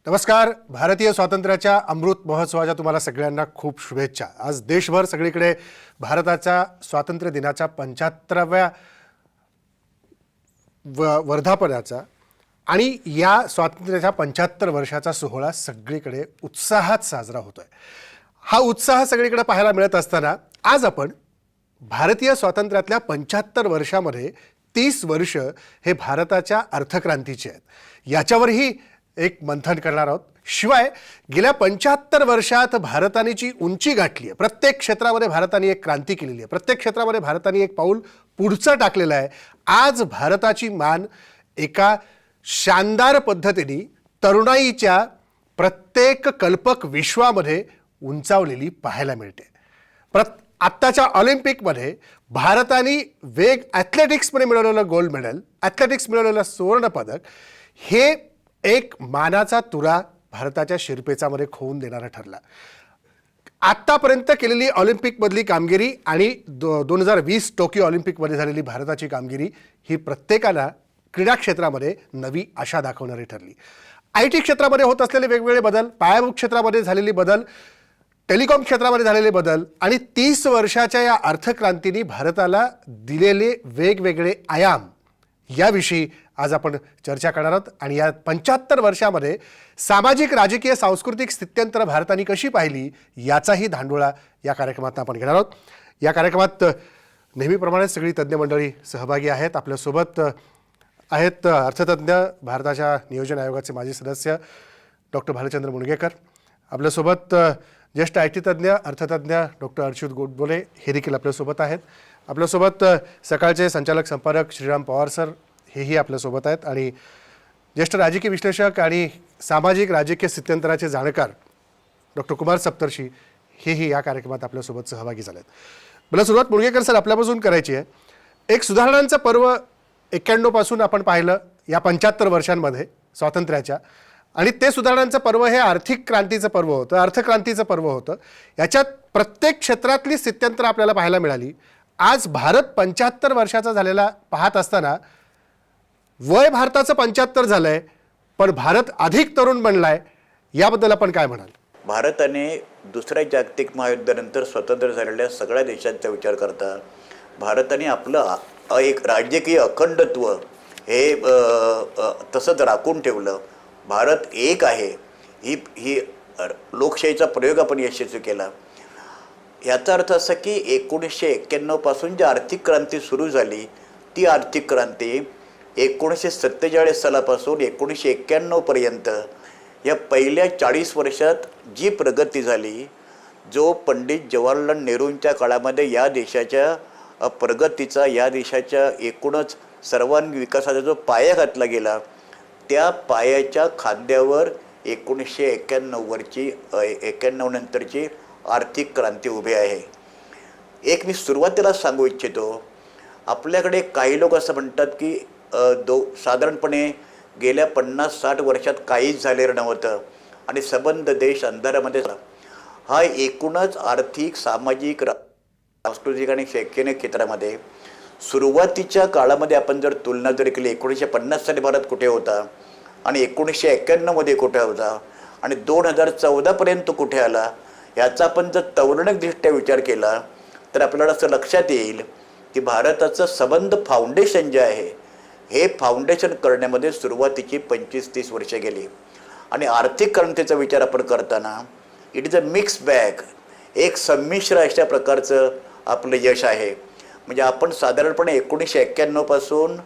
नमस्कार. भारतीय स्वातंत्र्याच्या अमृत महोत्सवाच्या तुम्हाला सगळ्यांना खूप शुभेच्छा. आज देशभर सगळीकडे भारताच्या स्वातंत्र्य दिनाच्या 75व्या वर्धापनाचा आणि या स्वातंत्र्याच्या 75 वर्षाचा सोहळा सगळीकडे उत्साहात साजरा होतोय. हा उत्साह सगळीकडे पाहायला मिळत असताना आज आपण भारतीय स्वातंत्र्यातल्या 75 वर्षामध्ये 30 वर्ष हे भारताच्या अर्थक्रांतीचे आहेत, याच्यावरही एक मंथन करणार आहोत. शिवाय गेल्या 75 वर्षात भारताने जी उंची गाठली आहे, प्रत्येक क्षेत्रामध्ये भारताने एक क्रांती केलेली आहे, प्रत्येक क्षेत्रामध्ये भारताने एक पाऊल पुढचं टाकलेलं आहे. आज भारताची मान एका शानदार पद्धतीने तरुणाईच्या प्रत्येक कल्पक विश्वामध्ये उंचावलेली पाहायला मिळते. आत्ताच्या ऑलिम्पिकमध्ये भारताने ॲथलेटिक्समध्ये मिळवलेलं गोल्ड मेडल, ॲथलेटिक्स मिळवलेलं सुवर्णपदक हे एक मानाचा तुरा भारताच्या शिरपेचामध्ये खोवून देणारा ठरला. आत्तापर्यंत केलेली ऑलिम्पिकमधली कामगिरी आणि 2020 टोकियो ऑलिम्पिकमध्ये झालेली भारताची कामगिरी ही प्रत्येकाला क्रीडा क्षेत्रामध्ये नवी आशा दाखवणारी ठरली. IT क्षेत्रामध्ये होत असलेले वेगवेगळे बदल, पायाभूत क्षेत्रामध्ये झालेली बदल, टेलिकॉम क्षेत्रामध्ये झालेले बदल आणि 30 वर्षाच्या या अर्थक्रांतीने भारताला दिलेले वेगवेगळे आयाम याविषयी आज आपण चर्चा करणार आहोत. आणि या 75 वर्षामध्ये सामाजिक, राजकीय, सांस्कृतिक स्थित्यंतर भारताने कशी पाहिली याचाही धांडोळा या कार्यक्रमात आपण घेणार आहोत. या कार्यक्रमात नेहमीप्रमाणे सगळी तज्ज्ञ मंडळी सहभागी आहेत. आपल्यासोबत आहेत अर्थतज्ञ, भारताच्या नियोजन आयोगाचे माजी सदस्य डॉक्टर भालचंद्र मुणगेकर. आपल्यासोबत ज्येष्ठ IT तज्ज्ञ, अर्थतज्ञ डॉक्टर अच्युत गोडबोले हे देखील आपल्यासोबत आहेत. आपल्यासोबत सकाळचे संचालक संपादक श्रीराम पवार सर हेही आपल्यासोबत आहेत. आणि ज्येष्ठ राजकीय विश्लेषक आणि सामाजिक राजकीय स्थित्यंतराचे जाणकार डॉक्टर कुमार सप्तर्षी हेही या कार्यक्रमात आपल्यासोबत सहभागी झालेत. मला सुरुवात मुणगेकर सर आपल्यापासून करायची आहे. एक सुधारणांचं पर्व 91 पासून आपण पाहिलं या 75 वर्षांमध्ये स्वातंत्र्याच्या, आणि ते सुधारणांचं पर्व हे आर्थिक क्रांतीचं पर्व होतं, अर्थक्रांतीचं पर्व होतं. याच्यात प्रत्येक क्षेत्रातली स्थित्यंतर आपल्याला पाहायला मिळाली. आज भारत 75 वर्षाचा झालेला पाहत असताना वय भारताचं 75 झालंय, पण भारत अधिक तरुण बनलाय. याबद्दल आपण काय म्हणाल? भारताने दुसऱ्या जागतिक महायुद्धानंतर स्वतंत्र झालेल्या सगळ्या देशांचा विचार करता भारताने आपलं एक राजकीय अखंडत्व हे तसंच राखून ठेवलं. भारत एक आहे ही लोकशाहीचा प्रयोग आपण यशस्वी केला. याचा अर्थ असा की 1991 पासून जी आर्थिक क्रांती सुरू झाली ती आर्थिक क्रांती 1947 सालापासून 1991 पर्यंत या पहिल्या 40 वर्षात जी प्रगती झाली, जो पंडित जवाहरलाल नेहरूंच्या काळामध्ये या देशाच्या प्रगतीचा, या देशाच्या एकूणच सर्वांगीण विकासाचा जो पाया घातला गेला, त्या पायाच्या खांद्यावर 1991 नंतरची आर्थिक क्रांती उभी आहे. एक मी सुरुवातीला सांगू इच्छितो, आपल्याकडे काही लोक असं म्हणतात की साधारणपणे गेल्या 50-60 वर्षात काहीच झालेलं नव्हतं आणि संबंध देश अंधारामध्ये. हा एकूणच आर्थिक, सामाजिक, सांस्कृतिक आणि शैक्षणिक क्षेत्रामध्ये सुरुवातीच्या काळामध्ये आपण जर तुलना जर केली, 1950 साली भारत कुठे होता आणि 1991 कुठे होता आणि 2014पर्यंत कुठे आला, याचा आपण जर तौलनिकदृष्ट्या विचार केला तर आपल्याला असं लक्षात येईल की भारताचं संबंध फाउंडेशन जे आहे हे फाउंडेशन करण्यामध्ये सुरुवातीची 25-30 वर्षे गेली. आणि आर्थिक क्रांतीचा विचार आपण करताना it is a mix bag, एक संमिश्र अशा प्रकारचं आपलं यश आहे. म्हणजे आपण साधारणपणे 1991 पासून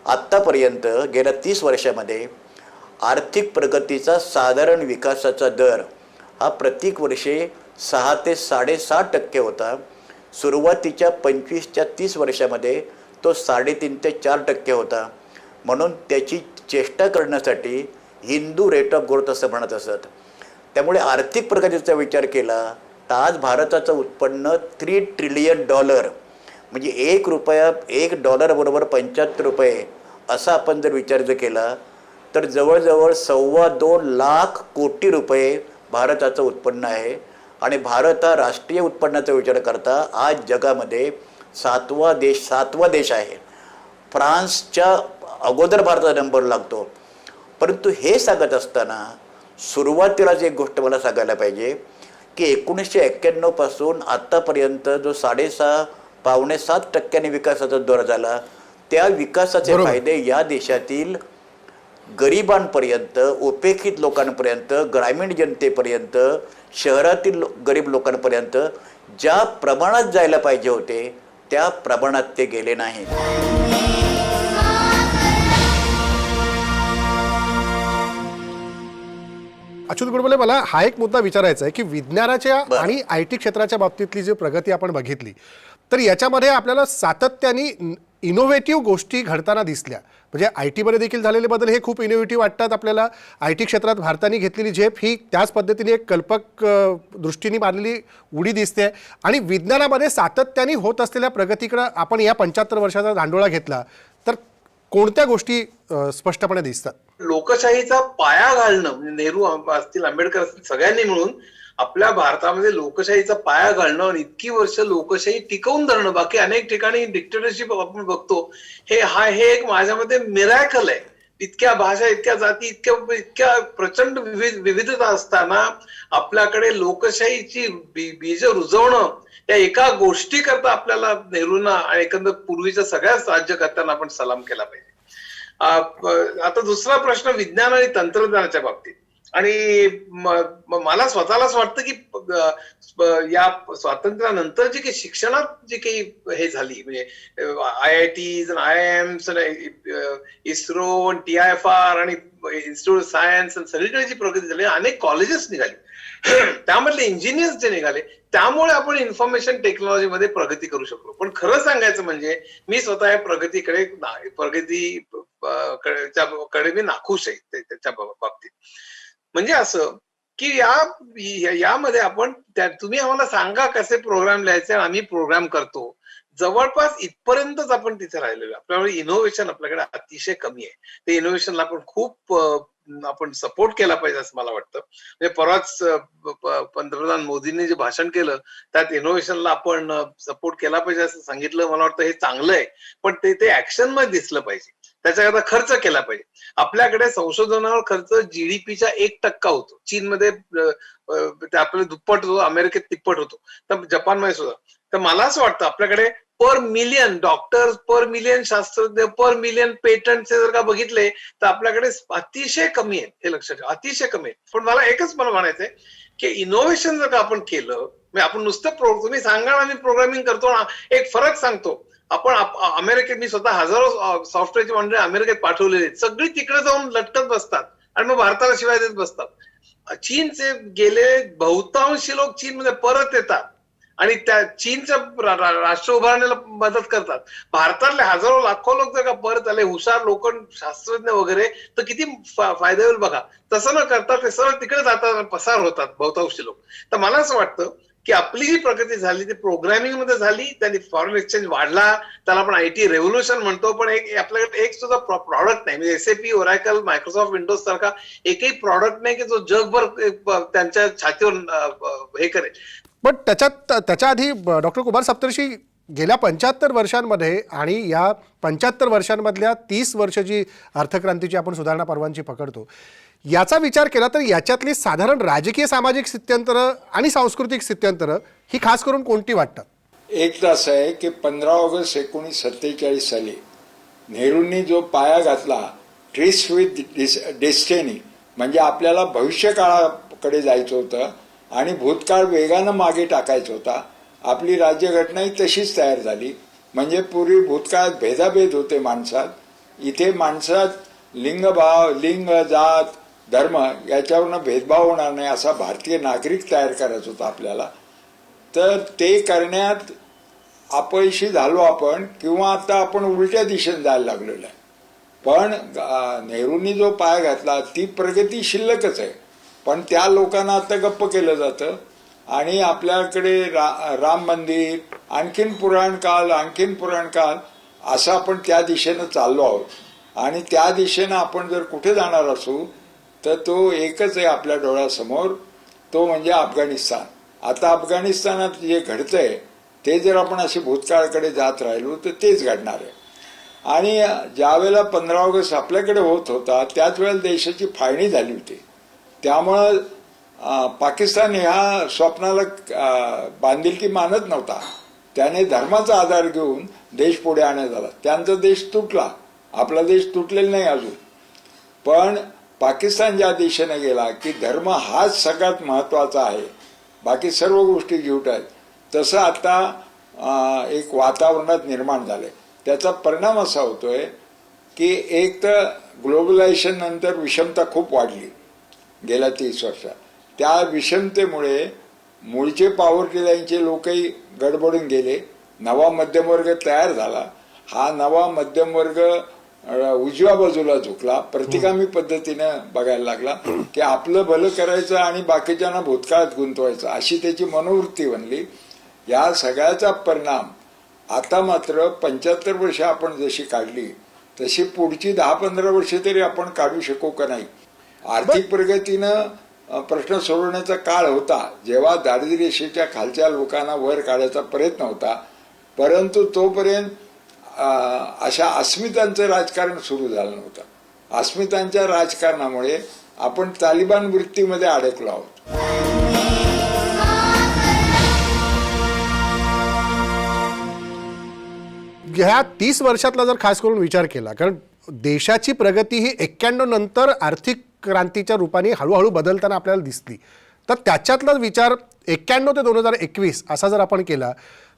आत्तापर्यंत गेल्या 30 वर्षामध्ये आर्थिक प्रगतीचा साधारण विकासाचा दर हा प्रत्येक वर्षी 6 ते 6.5% होता. सुरुवातीच्या 25-30 वर्षामध्ये तो 3.5 ते 4% होता. म्हणून त्याची चेष्टा करण्यासाठी हिंदू रेट ऑफ ग्रोथ असं म्हणत असत. त्यामुळे आर्थिक प्रगतीचा विचार केला तर आज भारताचं उत्पन्न $3 ट्रिलियन, म्हणजे $1 बरोबर 75 रुपये असा आपण जर विचार जर केला तर जवळजवळ 2.25 लाख कोटी रुपये भारताचं उत्पन्न आहे. आणि भारत हा राष्ट्रीय उत्पन्नाचा विचार करता आज जगामध्ये 7वा देश आहे. फ्रान्सच्या अगोदर भारताचा नंबर लागतो. परंतु हे सांगत असताना सुरुवातीलाच एक गोष्ट मला सांगायला पाहिजे की 1991 पासून आत्तापर्यंत जो 6.5 पावणे 7% विकासाचा दर झाला, त्या विकासाचे बरोबर. फायदे या देशातील गरिबांपर्यंत, उपेक्षित लोकांपर्यंत, ग्रामीण जनतेपर्यंत, शहरातील गरीब लोकांपर्यंत ज्या प्रमाणात जायला पाहिजे होते त्या प्रमाणात ते गेले नाहीत. अच्युत गोडबोले, मला हा एक मुद्दा विचारायचा आहे की विज्ञानाच्या बरं. आणि IT क्षेत्राच्या बाबतीतली जी प्रगती आपण बघितली, तर याच्यामध्ये आपल्याला सातत्याने इनोव्हेटिव्ह गोष्टी घडताना दिसल्या. म्हणजे IT मध्ये देखील झालेले बदल हे खूप इनोव्हेटिव्ह वाटतात आपल्याला. IT क्षेत्रात भारताने घेतलेली झेप ही त्याच पद्धतीने एक कल्पक दृष्टीने मारलेली उडी दिसते. आणि विज्ञानामध्ये सातत्याने होत असलेल्या प्रगतीकडे आपण या 75 वर्षाचा धांडोळा घेतला तर कोणत्या गोष्टी स्पष्टपणे दिसतात? लोकशाहीचा पाया घालणं, म्हणजे नेहरू असतील, आंबेडकर असतील, सगळ्यांनी मिळून आपल्या भारतामध्ये लोकशाहीचा पाया घालणं आणि इतकी वर्ष लोकशाही टिकवून धरणं. बाकी अनेक ठिकाणी डिक्टेटरशिप आपण बघतो. हे एक माझ्यामध्ये मिरॅकल आहे. इतक्या भाषा, इतक्या जाती, इतक्या प्रचंड विविधता असताना आपल्याकडे लोकशाहीची बीज रुजवणं, या एका गोष्टी करता आपल्याला नेहरूंना आणि एकंदर पूर्वीच्या सगळ्याच राज्यकर्त्यांना आपण सलाम केला पाहिजे. आता दुसरा प्रश्न विज्ञान आणि तंत्रज्ञानाच्या बाबतीत. आणि मला स्वतःलाच वाटतं की या स्वातंत्र्यानंतर जी काही शिक्षणात जी काही हे झाली, म्हणजे IITs आणि IIMs, इस्रो, TIFR आणि इन्स्टिट्यूट ऑफ सायन्स, सगळीकडे जी प्रगती झाली, अनेक कॉलेजेस निघाली, त्यामधले इंजिनियर्स जे निघाले, त्यामुळे आपण इन्फॉर्मेशन टेक्नॉलॉजीमध्ये प्रगती करू शकलो. पण खरं सांगायचं म्हणजे मी स्वतः या प्रगतीकडे मी नाखुश आहे त्याच्या बाबतीत. म्हणजे असं की यामध्ये आपण तुम्ही आम्हाला सांगा कसे प्रोग्राम लिहायचे, आम्ही प्रोग्राम करतो. जवळपास इथपर्यंतच आपण तिथे राहिलेलो. आपल्याकडे इनोव्हेशन आपल्याकडे अतिशय कमी आहे. ते इनोव्हेशनला आपण खूप आपण सपोर्ट केला पाहिजे असं मला वाटतं. म्हणजे परवाच पंतप्रधान मोदींनी जे भाषण केलं त्यात इनोव्हेशनला आपण सपोर्ट केला पाहिजे असं सांगितलं. मला वाटतं हे चांगलं आहे, पण ते ऍक्शन मध्ये दिसलं पाहिजे. त्याच्याकरता खर्च केला पाहिजे. आपल्याकडे संशोधनावर खर्च GDPच्या 1% होतो. चीनमध्ये आपले दुप्पट होतो, अमेरिकेत तिप्पट होतो, तर जपानमध्ये सुद्धा. तर मला असं वाटतं आपल्याकडे पर मिलियन डॉक्टर्स, पर मिलियन शास्त्रज्ञ, पर मिलियन पेटंट जर का बघितले तर आपल्याकडे अतिशय कमी आहे. हे लक्षात ठेवा, अतिशय कमी आहे. पण मला म्हणायचंय की इनोव्हेशन जर का आपण केलं, म्हणजे आपण नुसतं तुम्ही सांगा आम्ही प्रोग्रामिंग करतो ना, एक फरक सांगतो. आपण अमेरिकेत, मी स्वतः हजारो सॉफ्टवेअरची मंडळी अमेरिकेत पाठवलेली आहेत. सगळी तिकडे जाऊन लटकत बसतात आणि मग भारताला शिवाय देत बसतात. चीनचे गेले बहुतांशी लोक चीनमध्ये परत येतात आणि त्या चीनच्या राष्ट्र उभारण्याला मदत करतात. भारतातले हजारो लाखो लोक जर का परत आले, हुशार लोक, शास्त्रज्ञ वगैरे, तर किती फायदा होईल बघा. तसं न करता ते सरळ तिकडे जातात, पसार होतात बहुतांशी लोक. तर मला असं वाटतं की आपली जी प्रगती झाली ती प्रोग्रामिंग मध्ये झाली. त्यांनी फॉरेन एक्सचेंज वाढला, त्याला आपण IT रेव्होल्युशन म्हणतो. पण आपल्याकडे एक सुद्धा प्रॉडक्ट नाही, म्हणजे SAP, ओरॅकल, मायक्रोसॉफ्ट विंडोज सारखा एकही प्रॉडक्ट नाही की जो जगभर त्यांच्या छातीवर हे करेल. पण त्याच्या आधी डॉक्टर कुमार सप्तर्षी, गेल्या 75 वर्षांमध्ये आणि या 75 वर्षांमधल्या 30 वर्ष जी अर्थक्रांतीची आपण सुधारणा पर्वांची पकडतो, याचा विचार केला तर याच्यातली साधारण राजकीय, सामाजिक स्थित्यंतरं आणि सांस्कृतिक स्थित्यंतरं ही खास करून कोणती वाटतात? एक तर असं आहे की 15 ऑगस्ट 1947 साली नेहरूंनी जो पाया घातला, ट्रिस्ट विथ डेस्टिनी, म्हणजे आपल्याला भविष्यकाळाकडे जायचं होतं आणि भूतकाळ वेगानं मागे टाकायचा होता. आपली राज्यघटनाही तशीच तयार झाली. म्हणजे पूर्वी भूतकाळात भेदाभेद होते माणसात, इथे माणसात लिंगभाव, लिंग, जात, धर्म याच्यावरनं भेदभाव होणार नाही असा भारतीय नागरिक तयार करायचा होता आपल्याला. तर ते करण्यात अपयशी झालो आपण, किंवा आता आपण उलट्या दिशेने जायला लागलेलो आहे. पण नेहरूंनी जो पाया घातला ती प्रगती शिल्लकच आहे. पण त्या लोकांना आता गप्प केलं जातं आणि आपल्याकडे राम मंदिर, आणखीन पुराणकाल असं आपण त्या दिशेनं चाललो आहोत. आणि त्या दिशेनं आपण जर कुठे जाणार असू तर तो एकच आहे आपल्या डोळ्यासमोर, तो म्हणजे अफगाणिस्तान. आता अफगाणिस्तानात जे घडतंय ते जर आपण असे भूतकाळाकडे जात राहिलो तर तेच घडणार आहे. आणि ज्या वेळेला 15 ऑगस्ट आपल्याकडे होत होता त्याच वेळेला देशाची फाळणी झाली होती. त्यामुळं पाकिस्तान ह्या स्वप्नाला बांधिलकी मानत नव्हता. त्याने धर्माचा आधार घेऊन देश पुढे आणण्यात आला. त्यांचा देश तुटला, आपला देश तुटलेला नाही अजून. पण पाकिस्तान ज्या दिशेने गेला की धर्म हाच सगळ्यात महत्वाचा आहे, बाकी सर्व गोष्टी गिफ्ट आहेत, तसं आता एक वातावरणात निर्माण झालंय. त्याचा परिणाम असा होतोय की एक तर ग्लोबलायझेशन नंतर विषमता खूप वाढली गेल्या 30 वर्षात. त्या विषमतेमुळे मूळचे पॉवर्टी लाईनचे लोकही गडबडून गेले. नवा मध्यमवर्ग तयार झाला. हा नवा मध्यमवर्ग उजव्या बाजूला झुकला, प्रतिगामी पद्धतीनं बघायला लागला की आपलं भलं करायचं आणि बाकीच्यांना भूतकाळात गुंतवायचं, अशी त्याची मनोवृत्ती बनली. या सगळ्याचा परिणाम आता मात्र 75 वर्ष आपण जशी काढली तशी पुढची 10-15 वर्षे तरी आपण काढू शकू का नाही. आर्थिक प्रगतीनं प्रश्न सोडवण्याचा काळ होता जेव्हा दारिद्र्य रेषेच्या खालच्या लोकांना वर काढायचा प्रयत्न होता, परंतु तोपर्यंत अशा अस्मितांचं राजकारण सुरू झालं नव्हतं. अस्मितांच्या राजकारणामुळे आपण तालिबान वृत्तीमध्ये अडकलो आहोत. ह्या 30 वर्षातला जर खास करून विचार केला, कारण देशाची प्रगती ही 91 नंतर आर्थिक क्रांतीच्या रूपाने हळूहळू बदलताना आपल्याला दिसली, तर त्याच्यातला विचार 91 ते 2021 असा जर आपण केला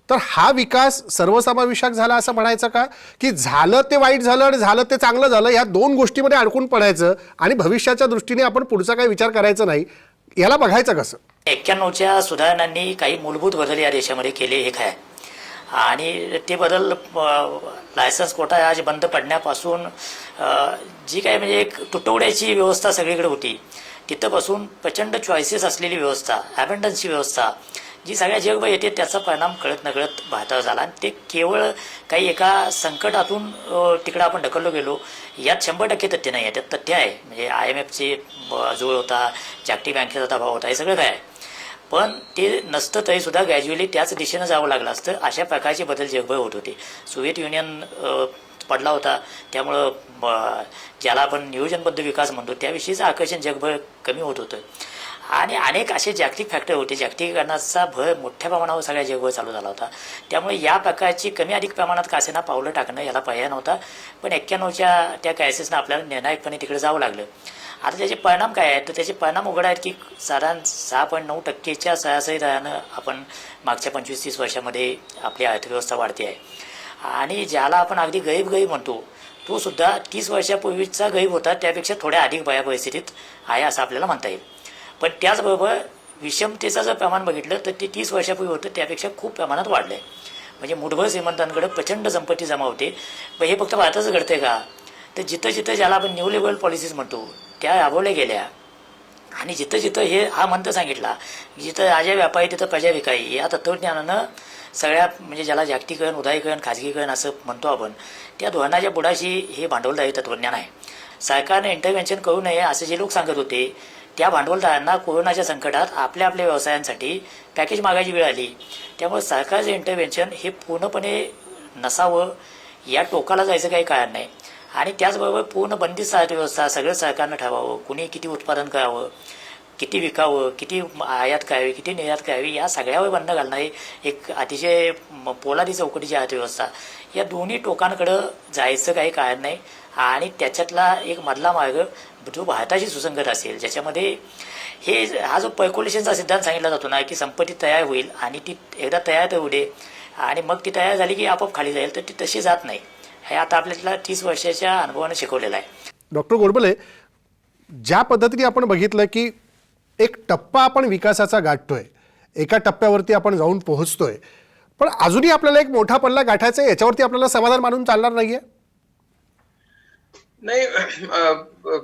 तर हा विकास सर्वसमावेशक झाला असं म्हणायचं का, की झालं ते वाईट झालं आणि झालं ते चांगलं झालं, ह्या दोन गोष्टीमध्ये अडकून पडायचं आणि भविष्याच्या दृष्टीने आपण पुढचा काही विचार करायचा नाही, याला बघायचं कसं? 91च्या सुधारणांनी काही मूलभूत बदल या देशामध्ये केले हे काय, आणि ते बदल लायसन्स कोटा आज बंद पडण्यापासून जी काय म्हणजे एक तुटवड्याची व्यवस्था सगळीकडे होती तिथंपासून प्रचंड चॉईसेस असलेली व्यवस्था, ॲबंडन्सची व्यवस्था जी सगळ्या जगभर येते, त्याचा परिणाम कळत नकळत भारतावर झाला. आणि ते केवळ काही एका संकटातून तिकडं आपण ढकललो गेलो यात 100% तथ्य नाही आहे. त्यात तथ्य आहे, म्हणजे IMFचे जोड होता, जागतिक बँकेचा दबाव होता, हे सगळं काय आहे. पण ते नसतं तरी सुद्धा ग्रॅज्युअली त्याच दिशेनं जावं लागलं असतं. अशा प्रकारचे बदल जगभर होत होते. सोव्हिएत युनियन पडला होता, त्यामुळं ज्याला आपण नियोजनबद्ध विकास म्हणतो त्याविषयीचं आकर्षण जगभर कमी होत होतं. आणि अनेक असे जागतिक फॅक्टर होते, जागतिकीकरणाचा भर मोठ्या प्रमाणावर सगळ्या जगभर चालू झाला होता. त्यामुळे या प्रकारची कमी अधिक प्रमाणात कासेना पावलं टाकणं याला पर्याय नव्हता. पण 91च्या त्या क्रायसिसनं आपल्याला निर्णायकपणे तिकडे जावं लागलं. आता त्याचे परिणाम काय आहेत, तर त्याचे परिणाम उघड आहेत की साधारण 6.9%च्या सरासरी दरानं आपण मागच्या 25-30 वर्षामध्ये आपली अर्थव्यवस्था वाढते आहे. आणि ज्याला आपण अगदी गरीब म्हणतो तो सुद्धा 30 वर्षापूर्वीचा गरीब होता त्यापेक्षा थोड्या अधिक बऱ्या परिस्थितीत आहे असं आपल्याला म्हणता येईल. पण त्याचबरोबर विषमतेचं जर प्रमाण बघितलं तर ते 30 वर्षापूर्वी होतं त्यापेक्षा खूप प्रमाणात वाढलं आहे. म्हणजे मुठभर श्रीमंतांकडे प्रचंड संपत्ती जमा होते. पण हे फक्त भारताचं घडतंय का, तर जिथं जिथं ज्याला आपण न्यू लेवल पॉलिसीज म्हणतो त्या राबवल्या गेल्या. आणि जिथं जिथं हे हा मंत्र सांगितला, जिथं राजा व्यापारी तिथं प्रजा भिकारी, या तत्वज्ञानानं सगळ्या म्हणजे ज्याला जागतिकीकरण, उदारीकरण, खाजगीकरण असं म्हणतो आपण, त्या धोरणाच्या बुडाशी हे भांडवलदारी तत्वज्ञान आहे. सरकारनं इंटरव्हेन्शन करू नये असं जे लोक सांगत होते त्या भांडवलदारांना कोरोनाच्या संकटात आपल्या व्यवसायांसाठी पॅकेज मागायची वेळ आली. त्यामुळे सरकारचं इंटरव्हेन्शन हे पूर्णपणे नसावं, या टोकाला जायचं काही कारण नाही. आणि त्याचबरोबर पूर्ण बंदिस्त अर्थव्यवस्था सगळं सरकारनं ठरवावं, कुणी किती उत्पादन करावं, किती विकावं, किती आयात करावी, किती निर्यात करावी, या सगळ्यावर बंद घालणारी एक अतिशय पोलादी चौकटीची अर्थव्यवस्था, या दोन्ही टोकांकडं जायचं काही कारण नाही. आणि त्याच्यातला एक मधला मार्ग जो भारताशी सुसंगत असेल, ज्याच्यामध्ये हा जो पर्क्युलेशनचा सिद्धांत सांगितला जातो ना, की संपत्ती तयार होईल आणि ती एकदा तयार तर होऊ दे आणि मग ती तयार झाली की आपोआप खाली जाईल, तर ती तशी जात नाही. हे आता आपल्याला 30 वर्षाच्या अनुभवानं शिकवलेलं आहे. डॉक्टर गोडबोले, ज्या पद्धतीने आपण बघितलं की एक टप्पा आपण विकासाचा गाठतोय, एका टप्प्यावरती आपण जाऊन पोहोचतोय, पण अजूनही आपल्याला एक मोठा पल्ला गाठायचा आहे, याच्यावरती आपल्याला समाधान मानून चालणार नाहीये? नाही,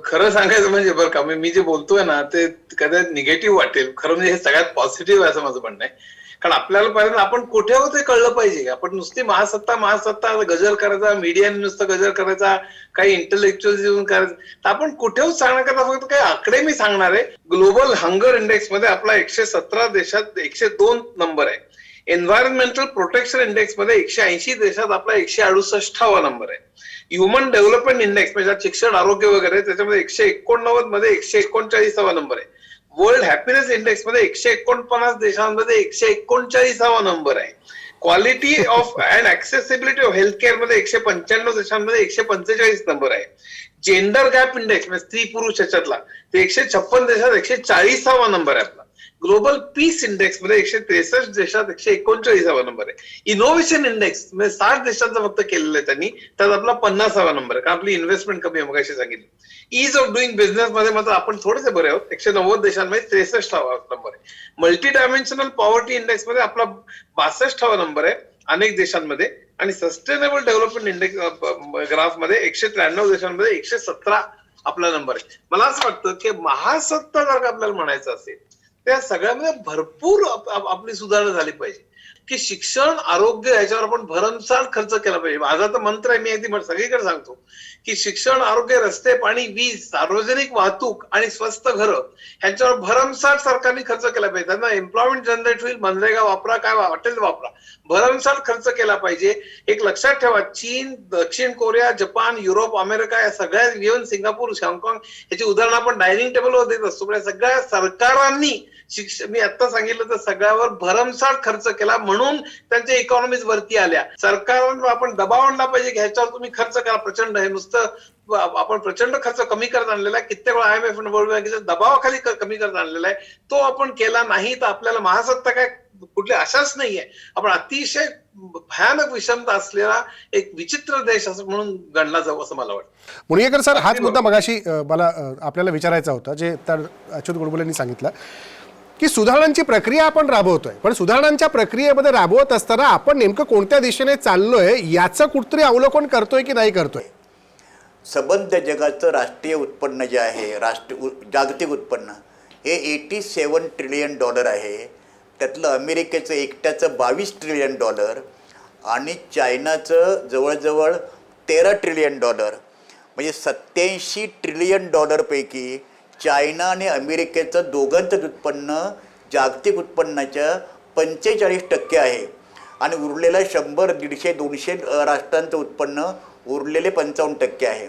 खरं सांगायचं म्हणजे बरं का, मी जे बोलतोय ना ते कदाचित निगेटिव्ह वाटेल, खरं म्हणजे हे सगळ्यात पॉझिटिव्ह आहे असं माझं म्हणणं आहे. कारण आपल्याला पाहिजे आपण कुठे आहोत हे कळलं पाहिजे. आपण नुसती महासत्ता गजर करायचा, मीडियाने नुसतं गजर करायचा, काही इंटेलेक्च्युअल येऊन करायचं, तर आपण कुठे आहोत सांगण्याकरता फक्त काही आकडे मी सांगणार आहे. ग्लोबल हंगर इंडेक्स मध्ये आपला 117 देशात 102 नंबर आहे. एन्व्हायरमेंटल प्रोटेक्शन इंडेक्स मध्ये 180 देशात आपला 168वा नंबर आहे. ह्युमन डेव्हलपमेंट इंडेक्स म्हणजे शिक्षण आरोग्य वगैरे त्याच्यामध्ये 189 मध्ये 139वा नंबर आहे. वर्ल्ड हॅपीनेस इंडेक्स मध्ये 149 देशांमध्ये 139वा नंबर आहे. Quality of and accessibility of health care मध्ये 195 देशांमध्ये 145 नंबर आहे. जेंडर गॅप इंडेक्स म्हणजे स्त्री पुरुष ह्याच्यातला ते 156 देशात 140वा नंबर आहे आपला. ग्लोबल पीस इंडेक्स मध्ये 163 देशात 139वा नंबर आहे. इनोव्हेशन इंडेक्स म्हणजे 60 देशांचा फक्त केलेलं आहे त्यांनी, त्यात आपला 50वा नंबर आहे, कारण आपली इन्व्हेस्टमेंट कमी आहे, मग अशी सांगितलं. ईज ऑफ डुईंग बिझनेस मध्ये मात्र आपण थोडेसे बरे आहोत, 190 देशांमध्ये 63वा नंबर आहे. मल्टी डायमेन्शनल पॉवर्टी इंडेक्स मध्ये आपला 62वा नंबर आहे अनेक देशांमध्ये. आणि सस्टेनेबल डेव्हलपमेंट इंडेक्स ग्राफ मध्ये 193 देशांमध्ये 117 आपला नंबर आहे. मला असं वाटतं की महासत्ता जर का आपल्याला म्हणायचं असेल त्या सगळ्यामध्ये भरपूर आपली सुधारणा झाली पाहिजे, की शिक्षण आरोग्य याच्यावर आपण भरमसाठ खर्च केला पाहिजे. माझा तर मंत्र आहे, मी अगदी सगळीकडे सांगतो की शिक्षण आरोग्य रस्ते पाणी वीज सार्वजनिक वाहतूक आणि स्वस्त घरं ह्यांच्यावर भरमसाठ सरकारने खर्च केला पाहिजे. त्यांना एम्प्लॉयमेंट जनरेट होईल, मनरेगा वापरा, काय वाटेल वापरा, भरमसाठ खर्च केला पाहिजे. एक लक्षात ठेवा, चीन, दक्षिण कोरिया, जपान, युरोप, अमेरिका या सगळ्या, इव्हन सिंगापूर, हाँगकाँग याची उदाहरणं आपण डायनिंग टेबलवर देत असतो, पण या सगळ्या सरकारांनी मी आता सांगितलं तर सगळ्यावर भरमसाठ खर्च केला, म्हणून त्यांच्या इकॉनॉमीज वरती आल्या. सरकारवर आपण दबाव आणला पाहिजे की ह्याच्यावर तुम्ही खर्च करा प्रचंड. हे नुसतं आपण प्रचंड खर्च कमी करत आणलेला आहे, कित्येक वेळा IMF वर्ल्ड बँकेच्या दबावाखाली कमी करत आणलेला आहे, तो आपण केला नाही तर आपल्याला महासत्ता काय कुठली आशाच नाहीये. आपण अतिशय भयानक विषमता असलेला एक विचित्र देश असं म्हणून गणला जाऊ असं मला वाटतं. मुणगेकर सर, हाच मुद्दा मगाशी मला आपल्याला विचारायचा होता, जे तर अच्युत गोडबोलेंनी सांगितलं की सुधारणांची प्रक्रिया आपण राबवतोय, पण सुधारणांच्या प्रक्रियेमध्ये राबवत असताना आपण नेमकं कोणत्या दिशेने चाललोय याचं कुठतरी अवलोकन करतोय की नाही करतोय. संबंध जगाचं राष्ट्रीय उत्पन्न जे आहे, जागतिक उत्पन्न हे $87 ट्रिलियन आहे. त्यातलं अमेरिकेचं एकट्याचं $22 ट्रिलियन आणि चायनाचं जवळजवळ $13 ट्रिलियन. म्हणजे $87 ट्रिलियन पैकी चायना आणि अमेरिकेचं दोघांचं उत्पन्न जागतिक उत्पन्नाच्या 45% आहे. आणि उरलेलं 100, 150, 200 राष्ट्रांचं उत्पन्न उरलेले 55% आहे.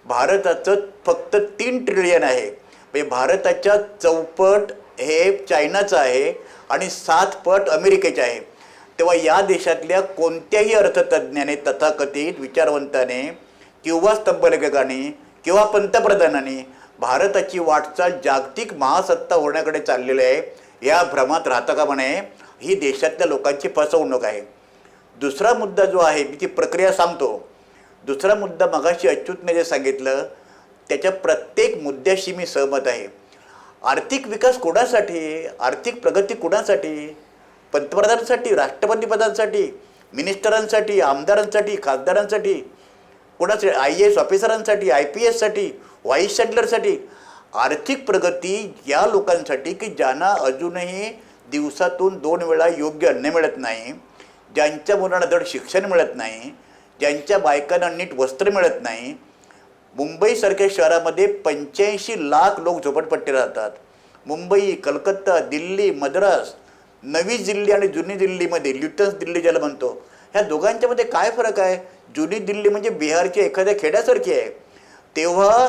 भारताचं फक्त 3 ट्रिलियन आहे. म्हणजे भारताच्या 4पट हे चायनाचं आहे आणि 7 पट अमेरिकेचे आहे. तेव्हा या देशातल्या कोणत्याही अर्थतज्ञाने, तथाकथित विचारवंताने किंवा स्तंभलेखकाने किंवा पंतप्रधानांनी भारताची वाटचाल जागतिक महासत्ता होण्याकडे चाललेली आहे या भ्रमात राहता कामा नये. ही देशातल्या लोकांची फसवणूक आहे. दुसरा मुद्दा जो आहे, मी ती प्रक्रिया सांगतो. दुसरा मुद्दा मगाशी अच्युतने जे सांगितलं त्याच्या प्रत्येक मुद्द्याशी मी सहमत आहे. आर्थिक विकास कोणासाठी, आर्थिक प्रगती कोणासाठी? पंतप्रधानांसाठी, राष्ट्रपतीपदांसाठी, मिनिस्टरांसाठी, आमदारांसाठी, खासदारांसाठी, कोणासाठी? IAS ऑफिसरांसाठी, IPS साठी, व्हाईस चॅन्सलरसाठी. आर्थिक प्रगती या लोकांसाठी की ज्यांना अजूनही दिवसातून 2 वेळा योग्य अन्न मिळत नाही, ज्यांच्या मुलांना धड शिक्षण मिळत नाही, ज्यांच्या बायकांना नीट वस्त्र मिळत नाही. मुंबईसारख्या शहरामध्ये 85 लाख लोक झोपडपट्टी राहतात. मुंबई, कलकत्ता, दिल्ली, मद्रास, नवी दिल्ली आणि जुनी दिल्लीमध्ये, ल्युटन्स दिल्ली ज्याला म्हणतो, ह्या दोघांच्यामध्ये काय फरक आहे? जुनी दिल्ली म्हणजे बिहारच्या एखाद्या खेड्यासारखी आहे. तेव्हा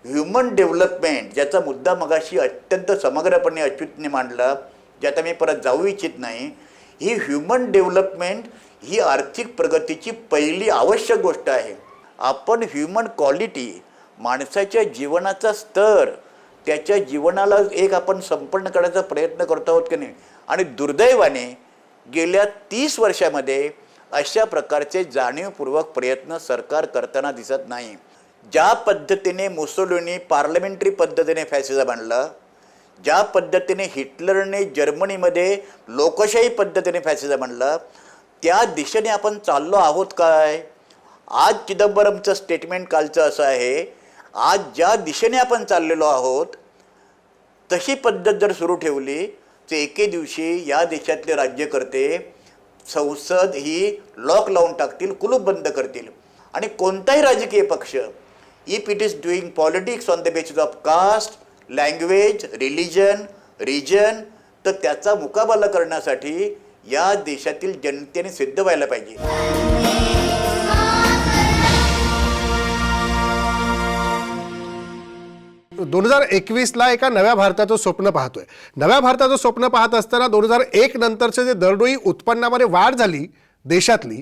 ह्युमन डेव्हलपमेंट ज्याचा मुद्दा मगाशी अत्यंत समग्रपणे अच्युतने मांडला, ज्यात मी परत जाऊ इच्छित नाही, ही ह्युमन डेव्हलपमेंट ही आर्थिक प्रगतीची पहिली आवश्यक गोष्ट आहे. आपण ह्युमन क्वालिटी, माणसाच्या जीवनाचा स्तर, त्याच्या जीवनाला एक आपण संपन्न करण्याचा प्रयत्न करत आहोत की नाही. आणि दुर्दैवाने गेल्या 30 वर्षामध्ये अशा प्रकारचे जाणीवपूर्वक प्रयत्न सरकार करताना दिसत नाही. ज्या पद्धतीने मुसोलिनी पार्लमेंटरी पद्धतीने फॅसिझम आणला, ज्या पद्धतीने हिटलरने जर्मनीमध्ये लोकशाही पद्धतीने फॅसिझम आणला, त्या दिशेने आपण चाललो आहोत काय? आज चिदंबरमचं स्टेटमेंट कालचं असं आहे, आज ज्या दिशेने आपण चाललेलो आहोत तशी पद्धत जर सुरू ठेवली तर एके दिवशी या देशातले राज्यकर्ते संसद ही लॉक लावून टाकतील, कुलूप बंद करतील. आणि कोणताही राजकीय पक्ष, if it is doing politics on the basis of caste, language, religion, region, तर त्याचा मुकाबला करण्यासाठी या देशातील जनतेने सिद्ध व्हायला पाहिजे. 2021ला एका नव्या भारताचं स्वप्न पाहतोय. नव्या भारताचं स्वप्न पाहत असताना 2001 नंतरचे जे दरडोई उत्पन्नामध्ये वाढ झाली देशातली,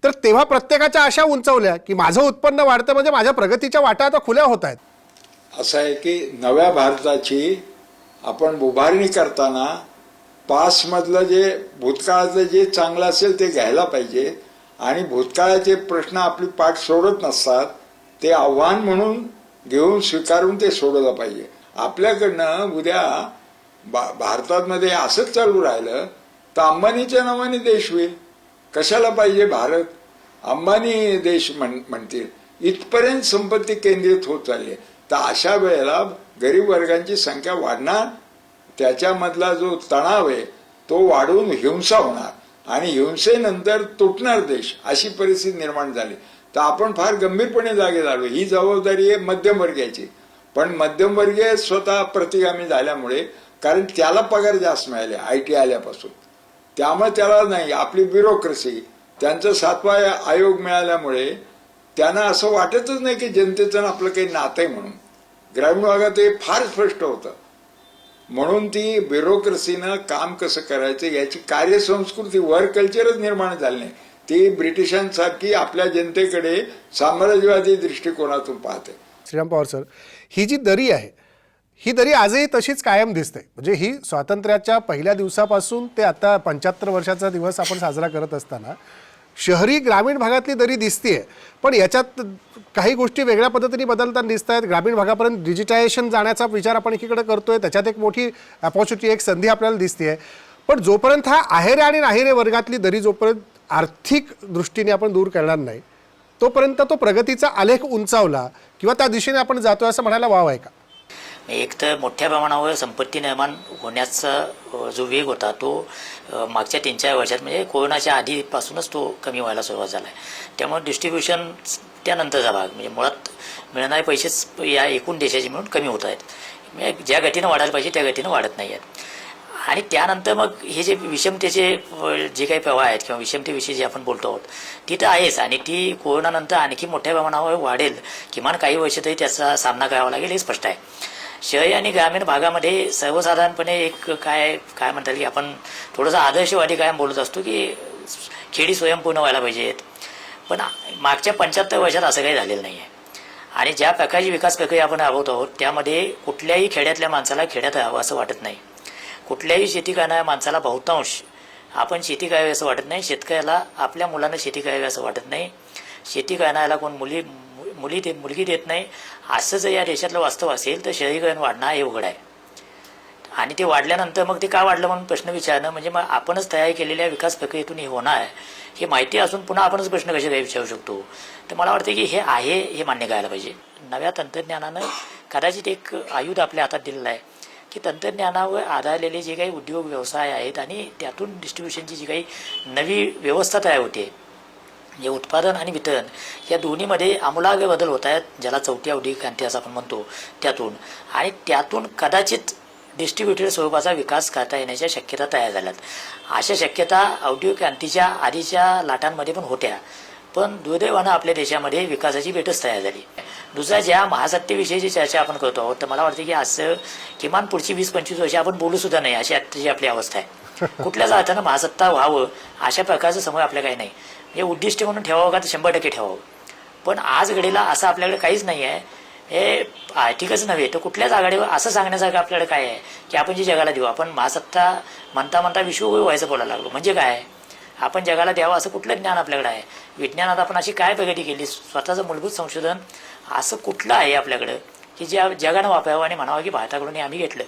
तर तेव्हा प्रत्येकाच्या आशा उंचावल्या की माझं उत्पन्न वाढतं म्हणजे माझ्या प्रगतीच्या वाटा आता खुल्या होत आहेत. असं आहे की नव्या भारताची आपण उभारणी करताना पासमधलं जे भूतकाळातलं जे चांगलं असेल ते घ्यायला पाहिजे आणि भूतकाळाचे प्रश्न आपली पाठ सोडत नसतात ते आव्हान म्हणून घेऊन स्वीकारून ते सोडवलं पाहिजे. आपल्याकडनं उद्या भारतामध्ये असंच चालू राहिलं तर अंबानीच्या नावाने देश होईल. कशाला पाहिजे भारत? अंबानी देश म्हणतील. इथपर्यंत संपत्ती केंद्रित होत चालली आहे. तर अशा वेळेला गरीब वर्गांची संख्या वाढणार, त्याच्यामधला जो तणाव आहे तो वाढून हिंसा होणार आणि हिंसेनंतर तुटणार देश, अशी परिस्थिती निर्माण झाली. तर आपण फार गंभीरपणे जागे झालो. ही जबाबदारी आहे मध्यमवर्गीयाची. पण मध्यमवर्गीय स्वतः प्रतिगामी झाल्यामुळे, कारण त्याला पगार जास्त मिळाले IT आल्यापासून, त्यामुळे त्याला नाही, आपली ब्युरोक्रेसी, त्यांचा 7वा आयोग मिळाल्यामुळे त्यांना असं वाटतच नाही की जनतेचं आपलं काही नातं आहे म्हणून. ग्रामीण भागात हे फार स्पष्ट होतं. म्हणून ती ब्युरोक्रेसीनं काम कसं करायचं याची कार्यसंस्कृती, वर्क कल्चरच निर्माण झाली नाही. ती ब्रिटिशांसारखी आपल्या जनतेकडे साम्राज्यवादी दृष्टिकोनातून पाहते. श्रीराम पवार सर, ही जी दरी आहे ही दरी आजही तशीच कायम दिसते. म्हणजे ही स्वातंत्र्याच्या पहिल्या दिवसापासून ते आता 75 वर्षाचा दिवस आपण साजरा करत असताना शहरी ग्रामीण भागातली दरी दिसतीये. पण याच्यात काही गोष्टी वेगळ्या पद्धतीने बदलताना दिसत आहेत. ग्रामीण भागापर्यंत डिजिटायझेशन जाण्याचा विचार आपण एकीकडे करतोय, त्याच्यात एक मोठी अपॉर्च्युनिटी, एक संधी आपल्याला दिसते. पण जोपर्यंत हा आहेरे आणि नाहिरे वर्गातली दरी जोपर्यंत आर्थिक दृष्टीने आपण दूर करणार नाही तोपर्यंत तो प्रगतीचा आलेख उंचावला किंवा त्या दिशेने आपण जातोय असं म्हणायला वाव आहे का? एक तर मोठ्या प्रमाणावर संपत्ती निर्माण होण्याचा जो वेग होता तो मागच्या 3-4 वर्षात म्हणजे कोरोनाच्या आधीपासूनच तो कमी व्हायला सुरुवात झाला आहे. त्यामुळे डिस्ट्रीब्युशन त्यानंतरचा भाग म्हणजे मुळात मिळणारे पैसेच या एकूण देशाचे मिळून कमी होत आहेत. म्हणजे ज्या गतीनं वाढायला पाहिजे त्या गतीनं वाढत नाही आहेत. आणि त्यानंतर मग हे जे विषमतेचे जे काही प्रवाह आहेत किंवा विषमतेविषयी जे आपण बोलतो आहोत ती तर आहेच आणि ती कोरोनानंतर आणखी मोठ्या प्रमाणावर वाढेल. किमान काही वर्ष तरी त्याचा सामना करावा लागेल हे स्पष्ट आहे. शहरी आणि ग्रामीण भागामध्ये सर्वसाधारणपणे एक काय म्हणतात की आपण थोडंसं आदर्शवादी कायम बोलत असतो की खेडी स्वयंपूर्ण व्हायला पाहिजेत. पण मागच्या 75 वर्षात असं काही झालेलं नाही आहे. आणि ज्या प्रकारची विकास प्रक्रिया आपण राबवत आहोत त्यामध्ये कुठल्याही खेड्यातल्या माणसाला खेड्यात राहावं असं वाटत नाही. कुठल्याही शेती करणाऱ्या माणसाला बहुतांश आपण शेती करावी असं वाटत नाही. शेतकऱ्याला आपल्या मुलांना शेती करावी असं वाटत नाही. शेती करणाऱ्याला कोण मुलगी देत नाही. असं जर या देशातलं वास्तव असेल तर शहरीकरण वाढणं हे उघड आहे. आणि ते वाढल्यानंतर मग ते का वाढलं म्हणून प्रश्न विचारणं म्हणजे मग आपणच तयार केलेल्या विकास प्रक्रियेतून हे होणार आहे हे माहिती असून पुन्हा आपणच प्रश्न कसे काही विचारू शकतो. तर मला वाटतं की हे आहे हे मान्य करायला पाहिजे. नव्या तंत्रज्ञानानं कदाचित एक आयुध आपल्या हातात दिलेलं आहे की तंत्रज्ञानावर आधारलेले जे काही उद्योग व्यवसाय आहेत आणि त्यातून डिस्ट्रीब्युशनची जी काही नवी व्यवस्था तयार होते, जे उत्पादन आणि वितरण या दोन्हीमध्ये आमूलाग्र बदल होत आहेत, ज्याला 4थी औद्योगिक क्रांती असं आपण म्हणतो त्यातून कदाचित डिस्ट्रीब्युटेड स्वरूपाचा विकास करता येण्याच्या शक्यता तयार झाल्यात. अशा शक्यता औद्योगिक क्रांतीच्या आधीच्या लाटांमध्ये पण होत्या. पण दुर्दैवानं आपल्या देशामध्ये विकासाची बेटच तयार झाली. दुसऱ्या ज्या महासत्तेविषयीची चर्चा आपण करतो आहोत तर मला वाटतं की असं किमान पुढची 20-25 वर्ष आपण बोलू सुद्धा नाही अशी आत्ताची आपली अवस्था आहे. कुठल्याच अर्थानं महासत्ता व्हावं अशा प्रकारचं समोर आपल्या काही नाही. हे उद्दिष्ट म्हणून ठेवावं का तर 100% ठेवावं. पण आज घडीला असं आपल्याकडे काहीच नाही आहे. हे आर्थिकच नव्हे तर कुठल्याच आघाडीवर असं सांगण्यासारखं आपल्याकडे काय आहे की आपण जे जगाला देऊ. आपण महासत्ता म्हणता विश्वगुरु व्हायचं बोलायला लागलो म्हणजे काय? आपण जगाला द्यावं असं कुठलं ज्ञान आपल्याकडे आहे? विज्ञानात आपण अशी काय प्रगती केली? स्वतःचं मूलभूत संशोधन असं कुठलं आहे आपल्याकडं की ज्या जगानं वापरावं आणि म्हणावं की भारताकडून आम्ही घेतलं?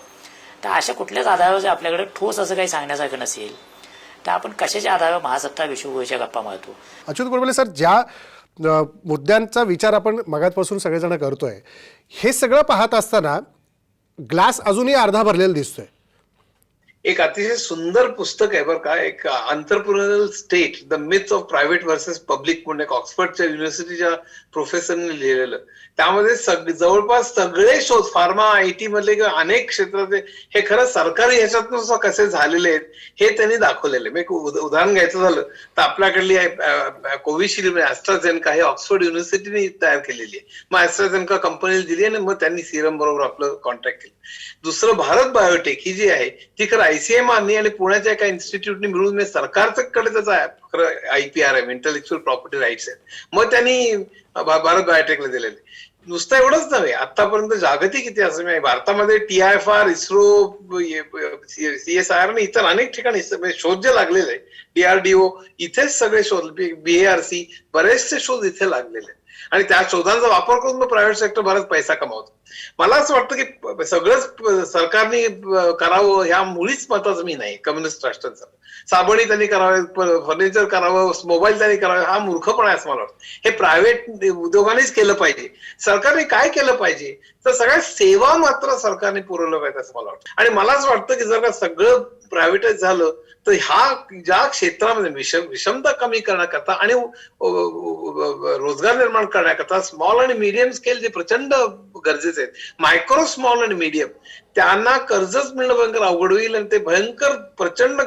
तर अशा कुठल्याच आधारावर जर आपल्याकडे ठोस असं काही सांगण्यासारखं नसेल तर आपण कशाच्या आधारावर महासत्ता विश्वगुरूच्या गप्पा मारतो? अच्युत गोडबोले सर, ज्या मुद्द्यांचा विचार आपण मगातपासून सगळेजण करतोय हे सगळं पाहत असताना ग्लास अजूनही अर्धा भरलेला दिसतोय. एक अतिशय सुंदर पुस्तक आहे बरं का, एक entrepreneurial state the myths of private versus public म्हणून एक ऑक्सफर्डच्या युनिव्हर्सिटीच्या प्रोफेसरने लिहिलेलं. त्यामध्ये जवळपास सगळे शोध फार्मा IT मधले किंवा अनेक क्षेत्रातले हे खरं सरकारी ह्याच्यातून कसे झालेले आहेत हे त्यांनी दाखवलेले. मी एक उदाहरण घ्यायचं झालं तर आपल्याकडली कोविशिल्ड ऍस्ट्राझेनेका हे ऑक्सफर्ड युनिव्हर्सिटीने तयार केलेली आहे. मग ऍस्ट्राझेनेका कंपनीला दिली आणि मग त्यांनी सिरम बरोबर आपलं कॉन्ट्रॅक्ट केलं. दुसरं भारत बायोटेक ही जी आहे ती खरं ICMR आणि पुण्याच्या एका इन्स्टिट्यूटने मिळून सरकारकडे त्याचा IPR आहे, इंटेलेक्च्युअल प्रॉपर्टी राईट्स आहेत. मग त्यांनी भारत बायोटेकला दिलेले. नुसतं एवढंच नव्हे, आतापर्यंत जागतिक इतिहास भारतामध्ये TIFR, इस्रो, CSIR आणि इतर अनेक ठिकाणी शोध जे लागलेले आहे, DRDO इथेच सगळे शोध, BARC बरेचसे शोध इथे लागलेले आणि त्या शोधांचा वापर करून मग प्रायव्हेट सेक्टर बराच पैसा कमावतो. मला असं वाटतं की सगळंच सरकारने करावं ह्या मुळीच मताच मी नाही. कम्युनिस्ट राष्ट्रांचा साबणी त्यांनी करावे, फर्निचर करावं, मोबाईल त्यांनी करावे हा मूर्खपणा आहे असं मला वाटतं. हे प्रायव्हेट उद्योगानेच केलं पाहिजे. सरकारने काय केलं पाहिजे तर सगळ्या सेवा मात्र सरकारने पुरवलं पाहिजे असं मला वाटतं. आणि मलाच वाटतं की जर का सगळं प्रायव्हेटाईज झालं तर ज्या क्षेत्रामध्ये विषमता कमी करण्याकरता आणि रोजगार निर्माण करण्याकरता स्मॉल आणि मीडियम स्केल जे प्रचंड गरजेचे आहेत, मायक्रो स्मॉल आणि मीडियम, त्यांना कर्जच मिळणं भयंकर अवघड होईल आणि ते भयंकर प्रचंड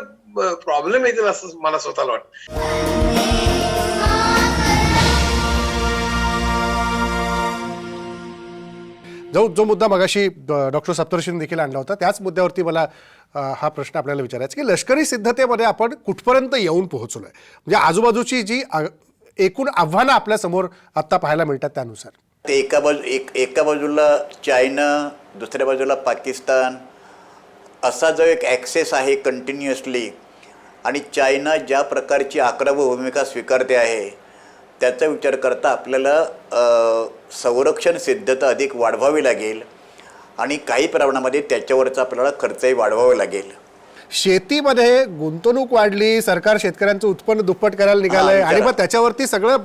प्रॉब्लेम येतील असं मला स्वतःला वाटतं. जो मुद्दा मगाशी डॉक्टर सप्तर्षींनी देखील आणला होता त्याच मुद्द्यावरती मला हा प्रश्न आपल्याला विचारायचा की लष्करी सिद्धतेमध्ये आपण कुठपर्यंत येऊन पोहोचलोय, म्हणजे आजूबाजूची जी एकूण आव्हानं आपल्या समोर आता पाहायला मिळतात त्यानुसार. ते एका बाजूला चायना, दुसऱ्या बाजूला पाकिस्तान, असा जो एक ॲक्सेस आहे कंटिन्युअसली, आणि चायना ज्या प्रकारची आक्रमक भूमिका स्वीकारते आहे त्याचा विचार करता आपल्याला संरक्षण सिद्धता अधिक वाढवावी लागेल आणि काही प्रमाणामध्ये त्याच्यावरचा आपल्याला खर्चही वाढवावा लागेल. शेतीमध्ये गुंतवणूक वाढली, सरकार शेतकऱ्यांचं उत्पन्न दुप्पट करायला निघालंय आणि मग त्याच्यावरती सगळं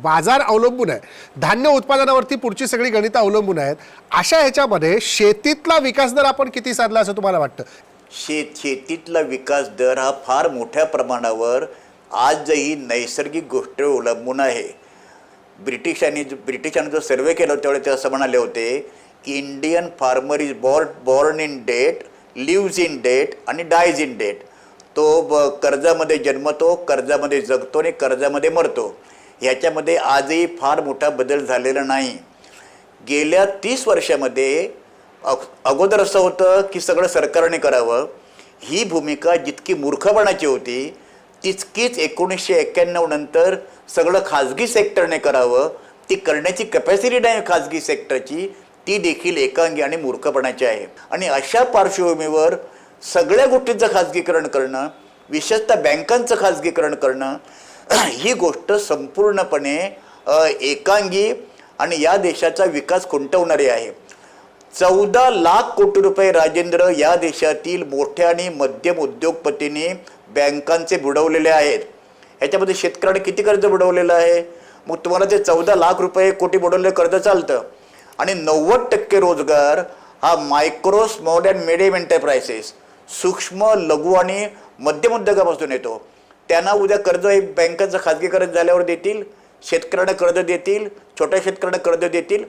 बाजार अवलंबून आहे, धान्य उत्पादनावरती पुढची सगळी गणितं अवलंबून आहेत. अशा ह्याच्यामध्ये शेतीतला विकास दर आपण किती साधला असं तुम्हाला वाटतं? शेतीतला विकास दर हा फार मोठ्या प्रमाणावर आजही नैसर्गिक गोष्टीवर अवलंबून आहे. ब्रिटिशांनी जो सर्वे केला त्यावेळी ते असं म्हणाले होते की Indian farmer is born in debt, lives in debt आणि डायज इन डेट. तो कर्जामध्ये जन्मतो, कर्जामध्ये जगतो आणि कर्जामध्ये मरतो. ह्याच्यामध्ये आजही फार मोठा बदल झालेला नाही. गेल्या 30 वर्षामध्ये अगोदर असं होतं की सगळं सरकारने करावं, ही भूमिका जितकी मूर्खपणाची होती तितकीच 1991 नंतर सगळं खाजगी सेक्टरने करावं, ती करण्याची कॅपॅसिटी नाही खाजगी सेक्टरची, ती देखील एकांगी आणि मूर्खपणाची आहे. आणि अशा पार्श्वभूमीवर सगळ्या गोष्टींचं खाजगीकरण करणं, विशेषतः बँकांचं खाजगीकरण करणं, ही गोष्ट संपूर्णपणे एकांगी आणि या देशाचा विकास खुंटवणारी आहे. 14 लाख कोटी रुपये राजेंद्र या देशातील मोठ्या आणि मध्यम उद्योगपतींनी बँकांचे बुडवलेले आहेत. ह्याच्यामध्ये शेतकऱ्याने किती कर्ज बुडवलेलं आहे? मग तुम्हाला ते 14 लाख रुपये कोटी बुडवलेलं कर्ज चालतं. आणि 90% रोजगार हा मायक्रो, स्मॉल अँड मिडियम एंटरप्राइसेस, सूक्ष्म, लघु आणि मध्यम उद्योगापासून येतो. त्यांना उद्या कर्ज हे बँकांचं खाजगीकरण झाल्यावर देतील, शेतकऱ्यांना कर्ज देतील, छोट्या शेतकऱ्यांना कर्ज देतील.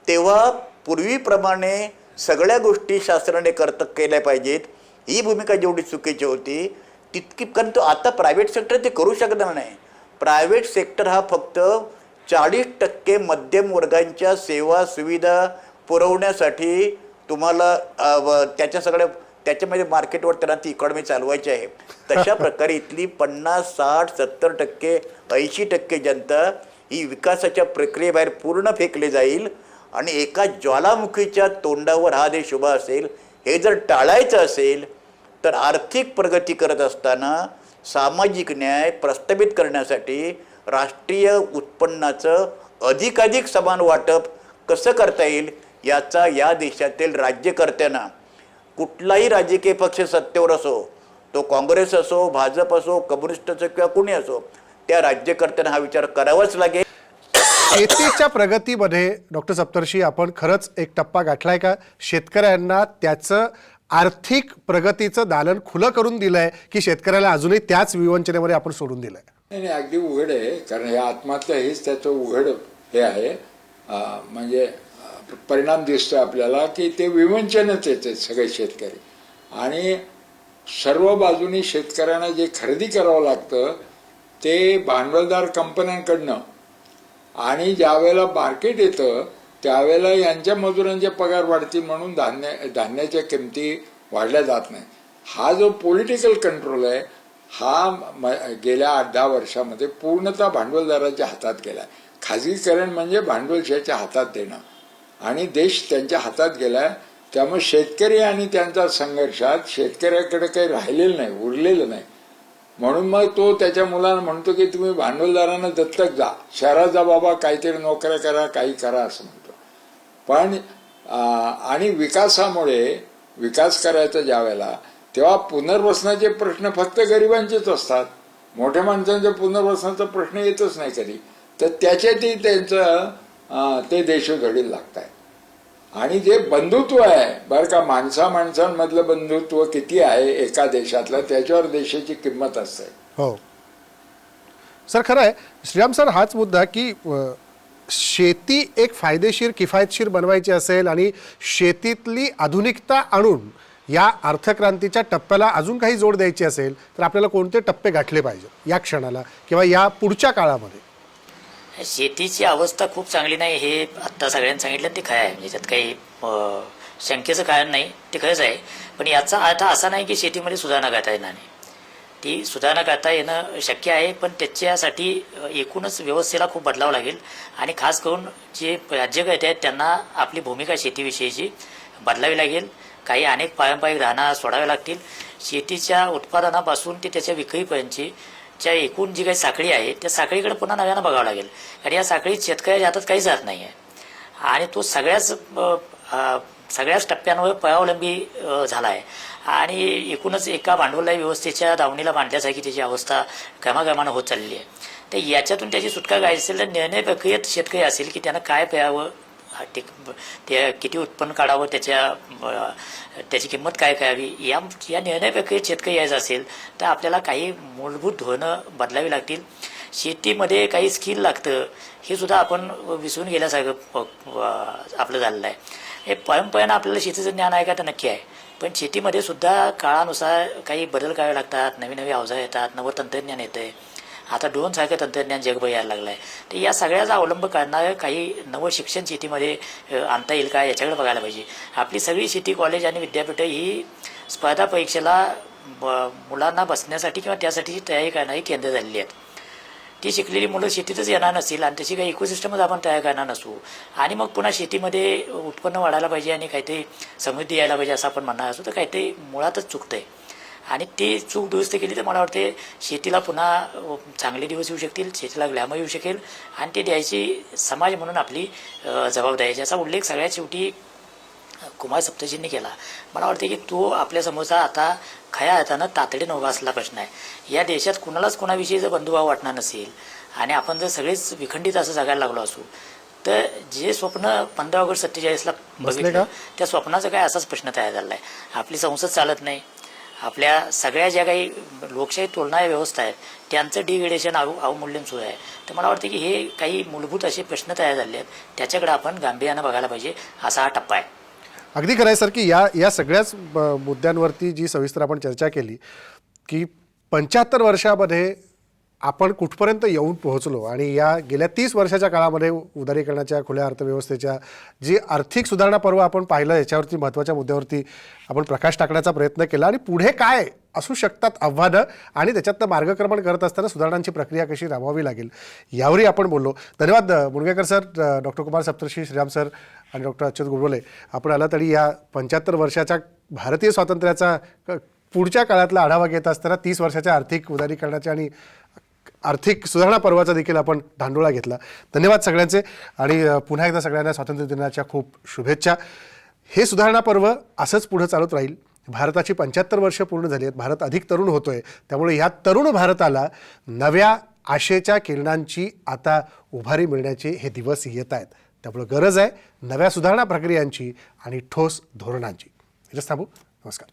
तेव्हा पूर्वीप्रमाणे सगळ्या गोष्टी शासनाने केल्या पाहिजेत, ही भूमिका जेवढी चुकीची होती तितकी, कारण तो आता प्रायव्हेट सेक्टर ते करू शकणार नाही. प्रायव्हेट सेक्टर हा फक्त 40% मध्यम वर्गांच्या सेवा सुविधा पुरवण्यासाठी तुम्हाला त्याच्यामध्ये मार्केटवर त्यांना ती इकॉनॉमी चालवायची आहे. तशा प्रकारे इथली 50, 60, 70%, 80% जनता ही विकासाच्या प्रक्रियेबाहेर पूर्ण फेकली जाईल आणि एका ज्वालामुखीच्या तोंडावर हा देश उभा असेल. हे जर टाळायचं असेल तर आर्थिक प्रगती करत असताना सामाजिक न्याय प्रस्थापित करण्यासाठी राष्ट्रीय उत्पन्नाचं अधिकाधिक समान वाटप कसं करता येईल याचा या देशातील राज्यकर्त्यांना, कुठलाही राजकीय पक्ष सत्तेवर असो, तो काँग्रेस असो, भाजप असो, कम्युनिस्ट असो किंवा कोणी असो, त्या राज्यकर्त्यांना हा विचार करावाच लागेल. शेतीच्या प्रगतीमध्ये डॉक्टर सप्तर्षी आपण खरंच एक टप्पा गाठलाय का? शेतकऱ्यांना त्याचं आर्थिक प्रगतीचं दालन खुलं करून दिलंय की शेतकऱ्याला अजूनही त्याच विवंचनेमध्ये आपण सोडून दिलंय? नाही, अगदी उघड आहे, कारण हे आत्महत्या हेच त्याचं उघड हे आहे. म्हणजे परिणाम दिसतो आपल्याला की ते विवंचनच येते सगळे शेतकरी, आणि सर्व बाजूनी शेतकऱ्यांना जे खरेदी करावं लागतं ते भांडवलदार कंपन्यांकडनं, आणि ज्या वेळेला मार्केट येतं त्यावेळेला यांच्या मजुरांचे पगार वाढतील म्हणून धान्याच्या किमती वाढल्या जात नाही. हा जो पॉलिटिकल कंट्रोल आहे हा गेल्या 8-10 वर्षामध्ये पूर्णतः भांडवलदाराच्या हातात गेलाय. खाजगीकरण म्हणजे भांडवलशाहीच्या हातात देणं, आणि देश त्यांच्या हातात गेलाय. त्यामुळे शेतकरी आणि त्यांच्या संघर्षात शेतकऱ्याकडे काही राहिलेलं नाही, उरलेलं नाही. म्हणून मग तो त्याच्या मुलांना म्हणतो की तुम्ही भांडवलदारांना दत्तक जा, शहरात जा बाबा, काहीतरी नोकऱ्या करा, काही करा असं म्हणतो. पण आणि विकासामुळे विकास करायचा ज्या वेळेला तेव्हा पुनर्वसनाचे प्रश्न फक्त गरिबांचेच असतात, मोठ्या माणसांच्या पुनर्वसनाचा प्रश्न येतच नाही कधी. तर त्याच्यातही त्यांचं ते देशोधडीला लागत आहे. आणि जे बंधुत्व आहे बरं का, माणसांमधलं बंधुत्व किती आहे एका देशातलं, त्याच्यावर देशाची किंमत असते. हो सर, खरं आहे श्रीराम सर, हाच मुद्दा की शेती एक फायदेशीर किफायतशीर बनवायची असेल आणि शेतीतली आधुनिकता आणून या अर्थक्रांतीच्या टप्प्याला अजून काही जोड द्यायची असेल तर आपल्याला कोणते टप्पे गाठले पाहिजे या क्षणाला किंवा या पुढच्या काळामध्ये? शेतीची अवस्था खूप चांगली नाही हे आत्ता सगळ्यांनी सांगितलं, ते खरं आहे. याच्यात काही शंकेचं कारण नाही, ते खरंच आहे. पण याचा अर्थ असा नाही की शेतीमध्ये सुधारणा करता येणार नाही. ती सुधारणा करता येणं शक्य आहे, पण त्याच्यासाठी एकूणच व्यवस्थेला खूप बदलावं लागेल. आणि खास करून जे राज्यकर्ते आहेत त्यांना आपली भूमिका शेतीविषयीची बदलावी लागेल. काही अनेक पारंपरिक धारणा सोडाव्या लागतील. शेतीच्या उत्पादनापासून ते त्याच्या विक्रीपर्यंतची ज्या एकूण जी काही साखळी आहे त्या साखळीकडे पुन्हा नव्यानं बघावं लागेल. कारण या साखळीत शेतकऱ्याच्या हातात काहीच राहत नाही आहे, आणि तो सगळ्याच टप्प्यांवर परावलंबी झाला आहे. आणि एकूणच एका भांडवलदायी व्यवस्थेच्या दावणीला बांधल्यासारखी त्याची अवस्था क्रमाक्रमानं होत चाललेली आहे. तर याच्यातून त्याची सुटका करायची असेल तर निर्णय प्रक्रियेत शेतकरी असेल की त्यानं काय प्यावं, ते किती उत्पन्न काढावं, त्याची किंमत काय करावी, या निर्णय प्रक्रियेत शेतकरी यायचं असेल तर आपल्याला काही मूलभूत धोरणं बदलावी लागतील. शेतीमध्ये काही स्किल लागतं हे सुद्धा आपण विसरून गेल्यासारखं आपलं झालेलं आहे. हे परंपरेनं आपल्याला शेतीचं ज्ञान आहे का तर नक्की आहे, पण शेतीमध्ये सुद्धा काळानुसार काही बदल करावे लागतात. नवीन नवीन अवजार येतात, नवं तंत्रज्ञान येतं आहे. आता ड्रोनसारखं तंत्रज्ञान जगभर यायला लागलं आहे. तर या सगळ्याचा अवलंब करणारं काही नवं शिक्षण शेतीमध्ये आणता येईल का याच्याकडे बघायला पाहिजे. आपली सगळी शेती कॉलेज आणि विद्यापीठं ही स्पर्धा परीक्षेला मुलांना बसण्यासाठी किंवा त्यासाठी तयारी करणारी केंद्र झालेली आहेत. ती शिकलेली मुलं शेतीतच येणार नसतील आणि तशी काही इकोसिस्टमच आपण तयार करणार नसू, आणि मग पुन्हा शेतीमध्ये उत्पन्न वाढायला पाहिजे आणि काहीतरी समृद्धी यायला पाहिजे असं आपण म्हणणार असू तर काहीतरी मुळातच चुकतंय. आणि ती चूक दुरुस्त केली तर मला वाटते शेतीला पुन्हा चांगले दिवस येऊ शकतील, शेतीला ग्लॅमर येऊ शकेल, आणि ते द्यायची समाज म्हणून आपली जबाबदारी, ज्याचा उल्लेख सगळ्यात शेवटी कुमार सप्तशींनी केला. मला वाटते की तो आपल्यासमोरचा आता खऱ्या अर्थानं तातडीनं उभा असलेला प्रश्न आहे. या देशात कुणालाच कोणाविषयी जर बंधुभाव वाटणार नसेल आणि आपण जर सगळेच विखंडित असं जगायला लागलो असू तर जे स्वप्न 15 ऑगस्ट 47ला बघितलं त्या स्वप्नाचा काय असाच प्रश्न तयार झाला आहे. आपली संसद चालत नाही, आपल्या सगळ्या ज्या काही लोकशाही तोलणाऱ्या व्यवस्था आहेत त्यांचं डिग्रेडेशन अवमूल्यन सुरू आहे. तर मला वाटतं की हे काही मूलभूत असे प्रश्न तयार झाले आहेत, त्याच्याकडे आपण गांभीर्यानं बघायला पाहिजे. असा हा टप्पा आहे. अगदी खरं आहे सर की या सगळ्याच मुद्द्यांवरती जी सविस्तर आपण चर्चा केली की 75 वर्षामध्ये आपण कुठपर्यंत येऊन पोहोचलो आणि या गेल्या 30 वर्षाच्या काळामध्ये उदारीकरणाच्या, खुल्या अर्थव्यवस्थेच्या जी आर्थिक सुधारणा पर्व आपण पाहिलं, याच्यावरती महत्त्वाच्या मुद्द्यावरती आपण प्रकाश टाकण्याचा प्रयत्न केला. आणि पुढे काय असू शकतात आव्हानं आणि त्याच्यातनं मार्गक्रमण करत असताना सुधारणांची प्रक्रिया कशी राबवावी लागेल यावरही आपण बोललो. धन्यवाद मुणगेकर सर, डॉक्टर कुमार सप्तर्षी, श्रीराम सर आणि डॉक्टर अच्युत गुरवले. आपण आला तरी या 75 वर्षाच्या भारतीय स्वातंत्र्याचा पुढच्या काळातला आढावा घेत असताना 30 वर्षाच्या आर्थिक उदारीकरणाच्या आणि आर्थिक सुधारणा पर्वाचा देखील आपण धांडोळा घेतला. धन्यवाद सगळ्यांचे, आणि पुन्हा एकदा सगळ्यांना स्वातंत्र्य दिनाच्या खूप शुभेच्छा. हे सुधारणा पर्व असंच पुढे चालत राहील. भारताची 75 वर्ष पूर्ण झाली आहेत, भारत अधिक तरुण होतोय, त्यामुळे ह्या तरुण भारताला नव्या आशेच्या किरणांची आता उभारी मिळण्याचे हे दिवस येत आहेत. त्यामुळे गरज आहे नव्या सुधारणा प्रक्रियांची आणि ठोस धोरणांची. इथेच थांबू. नमस्कार.